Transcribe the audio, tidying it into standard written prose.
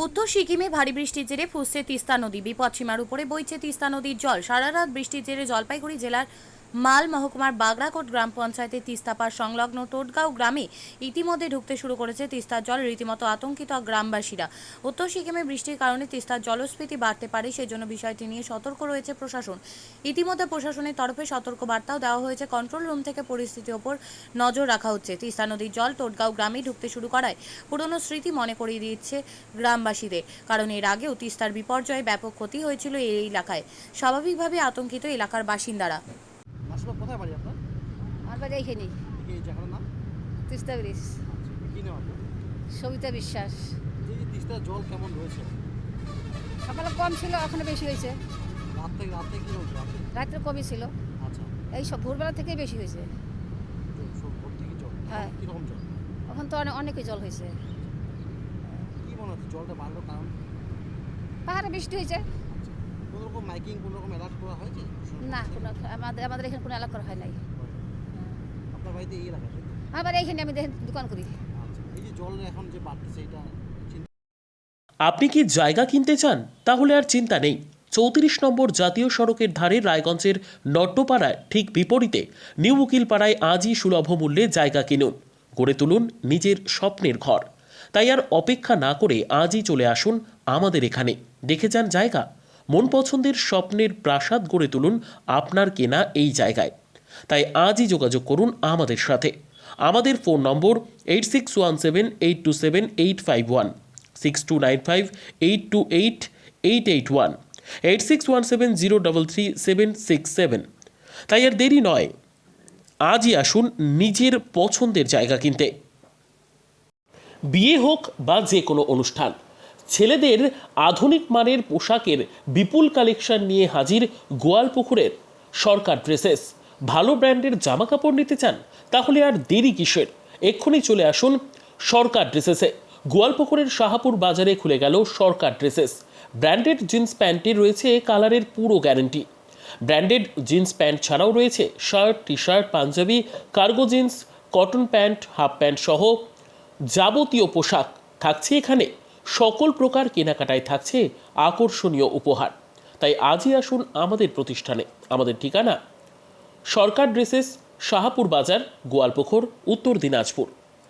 উত্তর সিকিমে ভারী বৃষ্টির জেরে ফুসছে তিস্তা নদী। বিপদসীমার উপরে বইছে তিস্তা নদীর জল। সারা রাত বৃষ্টির জেরে জলপাইগুড়ি জেলার মাল মহকুমার বাগড়াকোট গ্রাম পঞ্চায়েতের তিস্তাপাড় সংলগ্ন টোটগাঁও গ্রামে ইতিমধ্যে ঢুকতে শুরু করেছে তিস্তার জল। রীতিমতো আতঙ্কিত গ্রামবাসীরা। উত্তর সিকিমে বৃষ্টির কারণে তিস্তার জলস্ফীতি বাড়তে পারে, সেজন্য বিষয়টি নিয়ে সতর্ক রয়েছে প্রশাসন। ইতিমধ্যে প্রশাসনের তরফে সতর্ক বার্তাও দেওয়া হয়েছে। কন্ট্রোল রুম থেকে পরিস্থিতির ওপর নজর রাখা হচ্ছে। তিস্তা নদীর জল টোটগাঁও গ্রামে ঢুকতে শুরু করায় পুরনো স্মৃতি মনে করিয়ে দিচ্ছে গ্রামবাসীদের। কারণ এর আগেও তিস্তার বিপর্যয়ে ব্যাপক ক্ষতি হয়েছিল এই এলাকায়। স্বাভাবিকভাবে আতঙ্কিত এলাকার বাসিন্দারা। কোথায় বাড়ি আপনার? আমার বাড়ি এইখানে এই জায়গাটার নাম? তিস্তা ব্রিজ। কি নাম আপনার? সবিতা বিশ্বাস। এই তিস্তার জল কেমন রয়েছে? সকালে কম ছিল, এখন বেশি হয়েছে। রাত থেকে কি রয়েছে? রাত্রে কমই ছিল, আচ্ছা, এই সব ভোরবেলা থেকেই বেশি হয়েছে। ভোর থেকে জল? হ্যাঁ। কিরকম জল? এখন তো অনেকই জল হয়েছে। কি মনে হচ্ছে জলটা বাড়লো কারণ? পাহাড়ে বৃষ্টি হয়েছে। আচ্ছা, কোনো রকম মাইকিং, কোনো রকম অ্যালার্ট করা হয়েছে? না, কোনো আমাদের এখানে কোনো এলাকা হয় নাই। আপনার বাড়িতে এই এলাকায়? আমার এইখানে আমি দেখেন দোকান করি। আচ্ছা, এই যে জল এখন যে বাড়তেছে এটা আপনি কি জায়গা কিনতে চান? তাহলে আর চিন্তা নেই। 34 নম্বর জাতীয় সড়কের ধারে রায়গঞ্জের নট্টপাড়ায় ঠিক বিপরীতে নিউ উকিলপাড়ায় আজই সুলভ মূল্যে জায়গা কিনুন, গড়ে তুলুন নিজের স্বপ্নের ঘর। তাই আর অপেক্ষা না করে আজই চলে আসুন আমাদের এখানে, দেখে যান জায়গা। মন পছন্দের স্বপ্নের প্রাসাদ গড়ে তুলুন আপনার কেনা এই জায়গায়। তাই আজই যোগাযোগ করুন আমাদের সাথে। আমাদের ফোন নম্বর 8617827851, 6295828881, 8617033767। তাই আর দেরি নয়, আজই আসুন নিজের পছন্দের জায়গা কিনতে। বিয়ে হোক বা যে কোনো অনুষ্ঠান, ছেলেদের আধুনিক মানের পোশাকের বিপুল কালেকশন নিয়ে হাজির গোয়ালপুকুরের সরকার ড্রেসেস। ভালো ব্র্যান্ডের জামা কাপড় নিতে চান? তাহলে আর দেরি কিসের? এক্ষুনি চলে আসুন সরকার ড্রেসেসে। গোয়ালপুকুরের শাহাপুর বাজারে খুলে গেল সরকার ড্রেসেস। ব্র্যান্ডেড জিন্স প্যান্টে রয়েছে কালারের পুরো গ্যারেন্টি। ব্র্যান্ডেড জিন্স প্যান্ট ছাড়াও রয়েছে শার্ট, টি শার্ট, পাঞ্জাবি, cargo jeans, cotton pant, half pant সহ যাবতীয় পোশাক থাকছে এখানে। সকল প্রকার কেনাকাটায় থাকছে আকর্ষণীয় উপহার। তাই আজই আসুন আমাদের প্রতিষ্ঠানে। আমাদের ঠিকানা সরকার ড্রেসেস, শাহাপুর বাজার, গোয়ালপুকুর, উত্তর দিনাজপুর।